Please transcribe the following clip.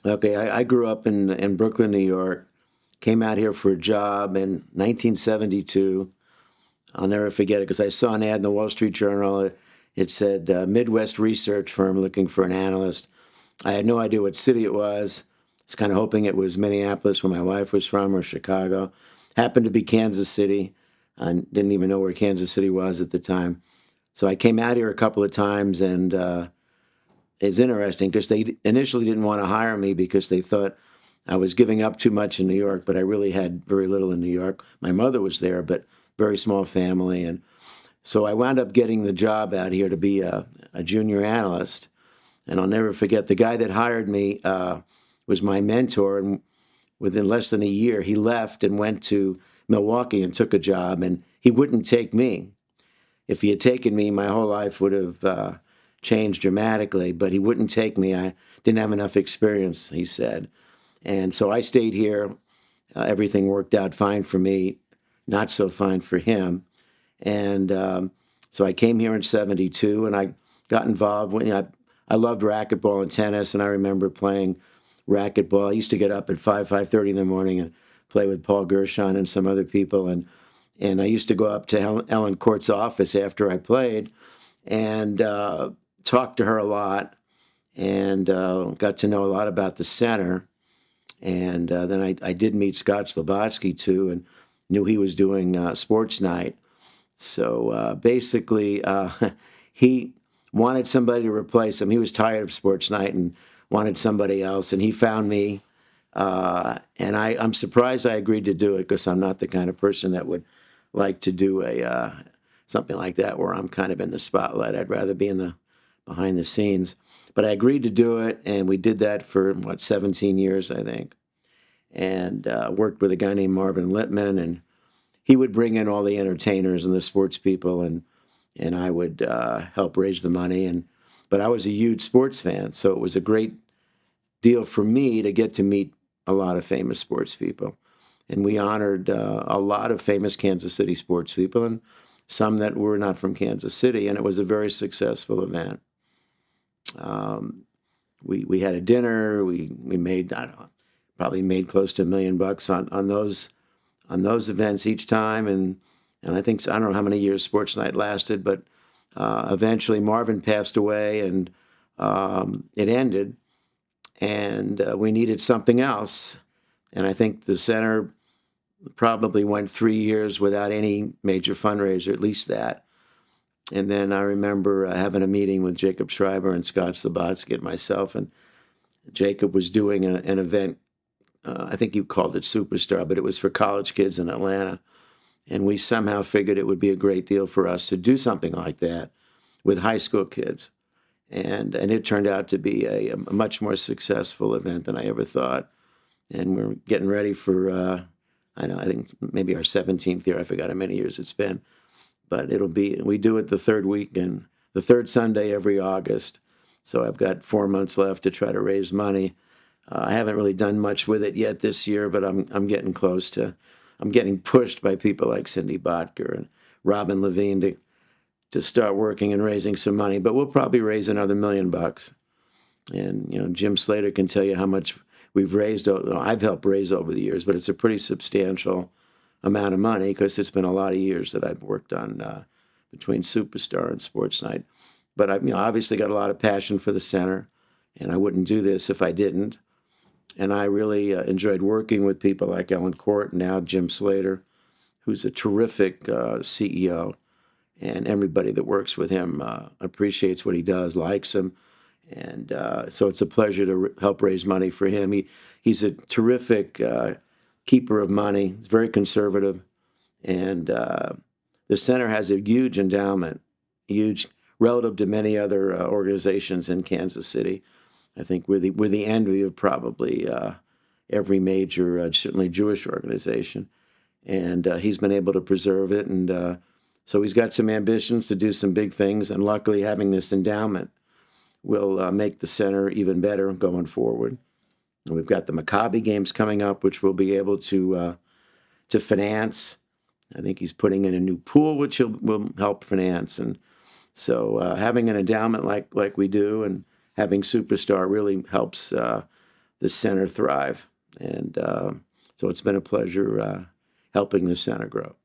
Okay, I grew up in Brooklyn, New York. Came out here for a job in 1972. I'll never forget it because I saw an ad in the Wall Street Journal. It said Midwest research firm looking for an analyst. I had no idea what city it was. I was kind of hoping it was Minneapolis, where my wife was from, or Chicago. Happened to be Kansas City. I didn't even know where Kansas City was at the time. So I came out here a couple of times, and it's interesting because they initially didn't want to hire me because they thought I was giving up too much in New York, but I really had very little in New York. My mother was there, but very small family. And so I wound up getting the job out here to be a junior analyst. And I'll never forget the guy that hired me was my mentor. And within less than a year, he left and went to Milwaukee and took a job. And he wouldn't take me. If he had taken me, my whole life would have changed dramatically. But he wouldn't take me. I didn't have enough experience, he said. And so I stayed here. Everything worked out fine for me, not so fine for him. And so I came here in '72, and I got involved. I loved racquetball and tennis, and I remember playing racquetball. I used to get up at 5:30 in the morning and play with Paul Gershon and some other people. And I used to go up to Ellen Court's office after I played and talk to her a lot, and got to know a lot about the center. And then I did meet Scott Slobodsky, too, and knew he was doing sports night. So basically, he wanted somebody to replace him. He was tired of sports night and wanted somebody else, and he found me. And I'm surprised I agreed to do it because I'm not the kind of person that would like to do something like that where I'm kind of in the spotlight. I'd rather be in the behind the scenes. But I agreed to do it, and we did that for, 17 years, I think, and worked with a guy named Marvin Littman, and he would bring in all the entertainers and the sports people, and I would help raise the money. But I was a huge sports fan, so it was a great deal for me to get to meet a lot of famous sports people. And we honored a lot of famous Kansas City sports people, and some that were not from Kansas City, and it was a very successful event. We had a dinner. We made, I don't know, probably made close to $1 million on those events each time, and I think, I don't know how many years Sports Night lasted, but eventually Marvin passed away, and it ended, and we needed something else. And I think the center probably went 3 years without any major fundraiser, at least that. And then I remember having a meeting with Jacob Schreiber and Scott Slobodsky and myself, and Jacob was doing an event. I think you called it Superstar, but it was for college kids in Atlanta. And we somehow figured it would be a great deal for us to do something like that with high school kids. And it turned out to be a much more successful event than I ever thought. And we're getting ready for, I think maybe our 17th year. I forgot how many years it's been. But we do it the third Sunday every August. So I've got 4 months left to try to raise money. I haven't really done much with it yet this year, but I'm getting close to. I'm getting pushed by people like Cindy Botker and Robin Levine to start working and raising some money. But we'll probably raise another $1 million. And Jim Slater can tell you how much we've raised. I've helped raise over the years, but it's a pretty substantial amount of money because it's been a lot of years that I've worked on between Superstar and Sports Night. But I've obviously got a lot of passion for the center, and I wouldn't do this if I didn't. And I really enjoyed working with people like Ellen Court and now Jim Slater, who's a terrific CEO. And everybody that works with him appreciates what he does, likes him. And so it's a pleasure to help raise money for him. He's a terrific keeper of money. He's very conservative. And the center has a huge endowment, huge relative to many other organizations in Kansas City. I think we're the envy of probably every major, certainly Jewish organization. And he's been able to preserve it. And so he's got some ambitions to do some big things. And luckily, having this endowment will make the center even better going forward. And we've got the Maccabi games coming up, which we'll be able to finance. I think he's putting in a new pool, which will help finance. And so having an endowment like we do and having Superstar really helps the center thrive. And so it's been a pleasure helping the center grow.